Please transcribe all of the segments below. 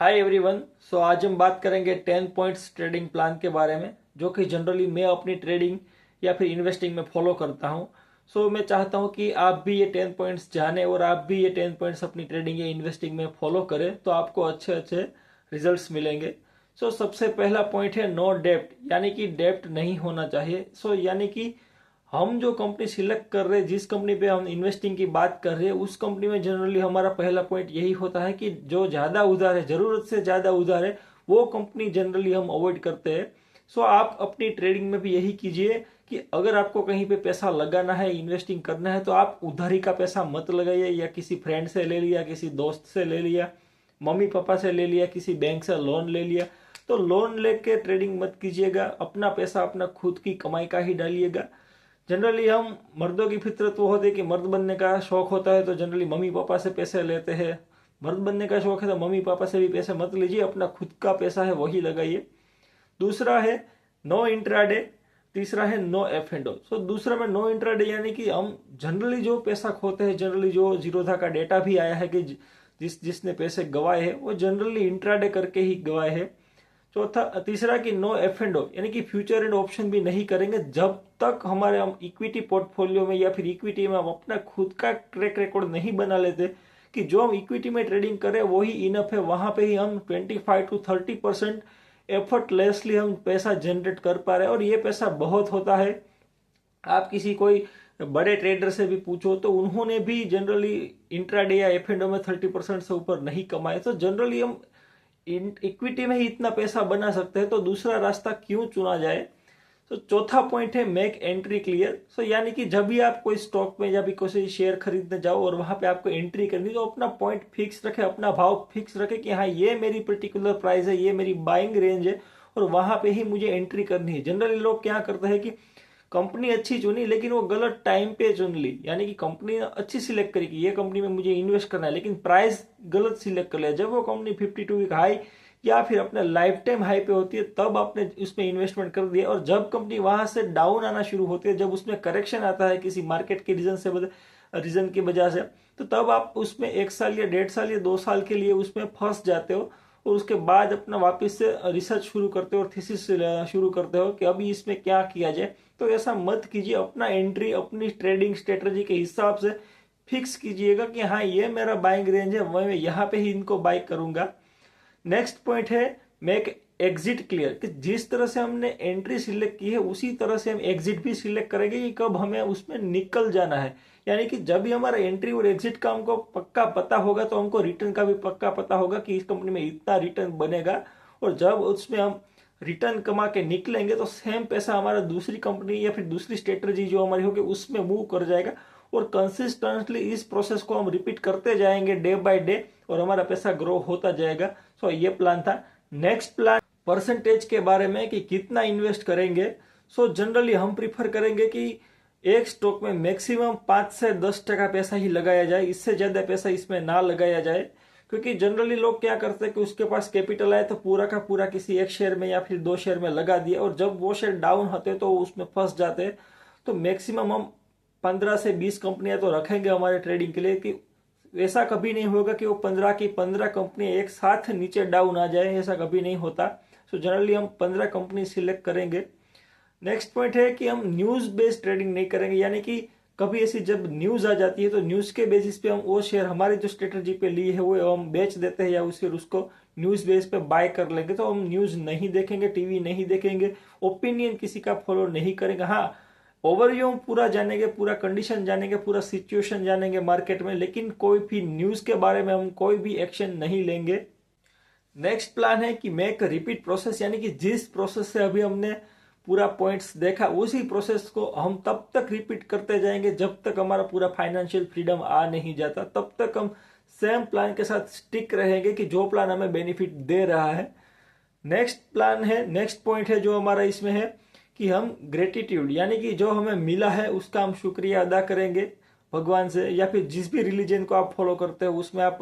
Hi everyone. सो आज हम बात करेंगे 10 पॉइंट्स ट्रेडिंग प्लान के बारे में, जो कि जनरली मैं अपनी ट्रेडिंग या फिर इन्वेस्टिंग में फॉलो करता हूँ। सो मैं चाहता हूँ कि आप भी ये 10 पॉइंट्स जानें और आप भी ये 10 पॉइंट्स अपनी ट्रेडिंग या इन्वेस्टिंग में फॉलो करें, तो आपको अच्छे अच्छे रिजल्ट्स मिलेंगे। सो सबसे पहला पॉइंट है नो डेप्ट, यानी कि डेप्ट नहीं होना चाहिए। सो यानी कि हम जो कंपनी सिलेक्ट कर रहे हैं, जिस कंपनी पे हम इन्वेस्टिंग की बात कर रहे हैं, उस कंपनी में जनरली हमारा पहला पॉइंट यही होता है कि जो ज्यादा उधार है, जरूरत से ज्यादा उधार है, वो कंपनी जनरली हम अवॉइड करते हैं। सो आप अपनी ट्रेडिंग में भी यही कीजिए कि अगर आपको कहीं पे पैसा लगाना है, इन्वेस्टिंग करना है, तो आप उधारी का पैसा मत लगाइए, या किसी फ्रेंड से ले लिया, किसी दोस्त से ले लिया, मम्मी पापा से ले लिया, किसी बैंक से लोन ले लिया। तो लोन लेके ट्रेडिंग मत कीजिएगा, अपना पैसा अपना खुद की कमाई का ही डालिएगा। जनरली हम मर्दों की फितरत वो होती है कि मर्द बनने का शौक होता है तो जनरली मम्मी पापा से पैसे लेते हैं। मर्द बनने का शौक है तो मम्मी पापा से भी पैसे मत लीजिए, अपना खुद का पैसा है वही लगाइए। दूसरा है नो इंट्राडे, तीसरा है नो एफ एंड ओ। सो दूसरा में नो इंट्राडे, यानी कि हम जनरली जो पैसा खोते हैं, जनरली जो जीरोधा का डेटा भी आया है कि जिसने पैसे गवाए हैं वो जनरली इंट्राडे करके ही गवाए हैं। चौथा तीसरा कि नो एफ एंड ओ, यानी कि फ्यूचर एंड ऑप्शन भी नहीं करेंगे जब तक हमारे हम इक्विटी पोर्टफोलियो में या फिर इक्विटी में हम अपना खुद का ट्रैक रिकॉर्ड नहीं बना लेते कि जो हम इक्विटी में ट्रेडिंग करें वही इनफ है, वहां पे ही हम 25 to 30% एफर्टलेसली हम पैसा जनरेट कर पा रहे हैं। और ये पैसा बहुत होता है। आप किसी कोई बड़े ट्रेडर से भी पूछो तो उन्होंने भी जनरली इंट्राडे या एफ एंड ओ में 30% से ऊपर नहीं कमाए। तो जनरली हम इक्विटी में ही इतना पैसा बना सकते हैं, तो दूसरा रास्ता क्यों चुना जाए। तो चौथा पॉइंट है मेक एंट्री क्लियर। सो यानी कि जब भी आप कोई स्टॉक में या भी कोई शेयर खरीदने जाओ और वहां पे आपको एंट्री करनी, तो अपना पॉइंट फिक्स रखे, अपना भाव फिक्स रखे कि हाँ ये मेरी पर्टिकुलर प्राइस है, ये मेरी बाइंग रेंज है और वहां पे ही मुझे एंट्री करनी है। जनरली लोग क्या करते हैं कि कंपनी अच्छी चुनी लेकिन वो गलत टाइम पे चुन ली, यानी कि कंपनी अच्छी सिलेक्ट करी कि ये कंपनी में मुझे इन्वेस्ट करना है, लेकिन प्राइस गलत सिलेक्ट कर लिया। जब वो कंपनी 52 वीक हाई या फिर अपने लाइफ टाइम हाई पे होती है तब आपने उसमें इन्वेस्टमेंट कर दिया, और जब कंपनी वहां से डाउन आना शुरू होती है, जब उसमें करेक्शन आता है किसी मार्केट के रीजन की वजह से, तो तब आप उसमें 1 साल या 1.5 साल या 2 साल के लिए उसमें फंस जाते हो। और उसके बाद अपना वापस से रिसर्च शुरू करते हो और थीसिस शुरू करते हो कि अभी इसमें क्या किया जाए। तो ऐसा मत कीजिए, अपना एंट्री अपनी ट्रेडिंग स्ट्रेटजी के हिसाब से फिक्स कीजिएगा कि हाँ ये मेरा बाइंग रेंज है, मैं यहाँ पे ही इनको बाई करूंगा। नेक्स्ट पॉइंट है मेक एग्जिट क्लियर, कि जिस तरह से हमने एंट्री सिलेक्ट की है उसी तरह से हम एग्जिट भी सिलेक्ट करेंगे कि कब हमें उसमें निकल जाना है। यानी कि जब भी हमारा एंट्री और एग्जिट का हमको पक्का पता होगा तो हमको रिटर्न का भी पक्का पता होगा कि इस कंपनी में इतना रिटर्न बनेगा। और जब उसमें हम रिटर्न कमा के निकलेंगे तो सेम पैसा हमारा दूसरी कंपनी या फिर दूसरी स्ट्रेटजी जो हमारी होगी उसमें मूव कर जाएगा। और कंसिस्टेंटली इस प्रोसेस को हम रिपीट करते जाएंगे डे बाय डे, और हमारा पैसा ग्रो होता जाएगा। सो ये प्लान था। नेक्स्ट प्लान परसेंटेज के बारे में कि कितना इन्वेस्ट करेंगे। सो जनरली हम प्रीफर करेंगे कि एक स्टॉक में मैक्सिमम 5 से 10% पैसा ही लगाया जाए, इससे ज्यादा पैसा इसमें ना लगाया जाए। क्योंकि जनरली लोग क्या करते हैं कि उसके पास कैपिटल आए तो पूरा का पूरा किसी एक शेयर में या फिर 2 शेयर में लगा दिया, और जब वो शेयर डाउन होते हैं तो उसमें फंस जाते हैं। तो मैक्सिमम हम 15 से 20 कंपनियां तो रखेंगे हमारे ट्रेडिंग के लिए, कि ऐसा कभी नहीं होगा कि वो 15 की 15 कंपनी एक साथ नीचे डाउन आ जाए, ऐसा कभी नहीं होता। सो जनरली हम 15 कंपनी सिलेक्ट करेंगे। नेक्स्ट पॉइंट है कि हम न्यूज बेस्ड ट्रेडिंग नहीं करेंगे, यानी कि कभी ऐसी जब न्यूज आ जाती है तो न्यूज के बेसिस पे हम वो शेयर हमारी जो स्ट्रेटजी पे ली है वो हम बेच देते हैं, या उसको न्यूज बेस पे बाय कर लेंगे। तो हम न्यूज नहीं देखेंगे, टीवी नहीं देखेंगे, ओपिनियन किसी का फॉलो नहीं करेंगे। हाँ, ओवरव्यू हम पूरा जानेंगे, पूरा कंडीशन जानेंगे, पूरा सिचुएशन जानेंगे मार्केट में, लेकिन कोई भी न्यूज के बारे में हम कोई भी एक्शन नहीं लेंगे। नेक्स्ट प्लान है कि मेक रिपीट प्रोसेस, यानी कि जिस प्रोसेस से अभी हमने पूरा पॉइंट्स देखा उसी प्रोसेस को हम तब तक रिपीट करते जाएंगे जब तक हमारा पूरा फाइनेंशियल फ्रीडम आ नहीं जाता, तब तक हम सेम प्लान के साथ स्टिक रहेंगे कि जो प्लान हमें बेनिफिट दे रहा है। नेक्स्ट पॉइंट है जो हमारा इसमें है कि हम ग्रेटिट्यूड, यानी कि जो हमें मिला है उसका हम शुक्रिया अदा करेंगे भगवान से, या फिर जिस भी रिलीजन को आप फॉलो करते हो उसमें आप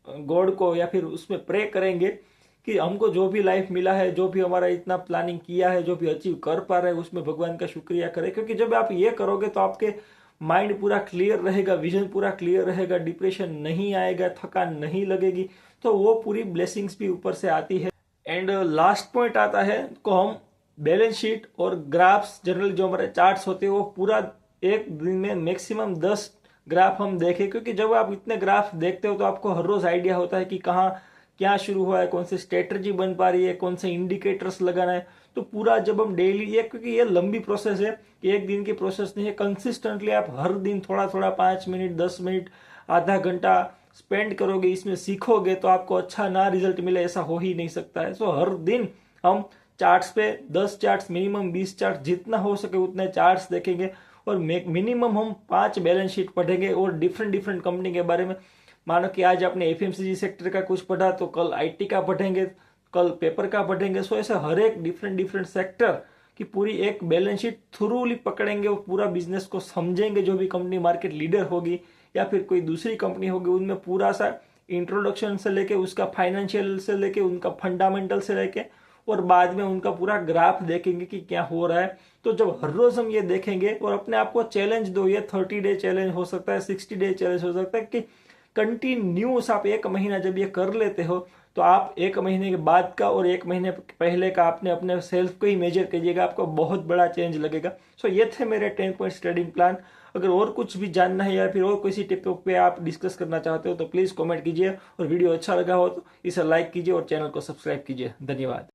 गॉड को या फिर उसमें प्रे करेंगे कि हमको जो भी लाइफ मिला है, जो भी हमारा इतना प्लानिंग किया है, जो भी अचीव कर पा रहे हैं उसमें भगवान का शुक्रिया करें। क्योंकि जब आप ये करोगे तो आपके माइंड पूरा क्लियर रहेगा, विजन पूरा क्लियर रहेगा, डिप्रेशन नहीं आएगा, थकान नहीं लगेगी। तो वो पूरी ब्लेसिंग्स भी ऊपर से आती है। एंड लास्ट पॉइंट आता है को हम बैलेंस शीट और ग्राफ्स, जनरली जो हमारे चार्ट्स होते हैं वो पूरा एक दिन में मैक्सिमम 10 ग्राफ हम देखें, क्योंकि जब आप इतने ग्राफ देखते हो तो आपको हर रोज आइडिया होता है कि कहाँ क्या शुरू हुआ है, कौन सी स्ट्रेटजी बन पा रही है, कौन से इंडिकेटर्स लगाना है। तो पूरा जब हम डेली, ये क्योंकि ये लंबी प्रोसेस है, एक दिन की प्रोसेस नहीं है, कंसिस्टेंटली आप हर दिन थोड़ा थोड़ा 5 मिनट 10 मिनट आधा घंटा स्पेंड करोगे, इसमें सीखोगे, तो आपको अच्छा ना रिजल्ट मिले ऐसा हो ही नहीं सकता है। सो हर दिन हम चार्ट्स पे 10 चार्ट्स, मिनिमम 20 चार्ट, जितना हो सके उतने चार्ट्स देखेंगे और मिनिमम हम 5 बैलेंस शीट पढ़ेंगे और डिफरेंट डिफरेंट कंपनी के बारे में। मानो कि आज आपने एफएमसीजी सेक्टर का कुछ पढ़ा तो कल आईटी का पढ़ेंगे, कल पेपर का पढ़ेंगे। सो ऐसे हर एक डिफरेंट डिफरेंट सेक्टर की पूरी एक बैलेंस शीट थ्रूली पकड़ेंगे और पूरा बिजनेस को समझेंगे। जो भी कंपनी मार्केट लीडर होगी या फिर कोई दूसरी कंपनी होगी, उनमें पूरा सा इंट्रोडक्शन से लेके उसका फाइनेंशियल से लेके उनका फंडामेंटल से लेके और बाद में उनका पूरा ग्राफ देखेंगे कि क्या हो रहा है। तो जब हर रोज हम ये देखेंगे और अपने आप को चैलेंज दो, ये 30 डे चैलेंज हो सकता है, 60 डे चैलेंज हो सकता है, कि कंटिन्यूस आप 1 महीना जब ये कर लेते हो तो आप 1 महीने के बाद का और 1 महीने पहले का आपने अपने सेल्फ को ही मेजर कीजिएगा, आपको बहुत बड़ा चेंज लगेगा। सो ये थे मेरे 10 पॉइंट्स ट्रेडिंग प्लान। अगर और कुछ भी जानना है या फिर और किसी टॉपिक पे आप डिस्कस करना चाहते हो तो प्लीज कमेंट कीजिए, और वीडियो अच्छा लगा हो तो इसे लाइक कीजिए और चैनल को सब्सक्राइब कीजिए। धन्यवाद।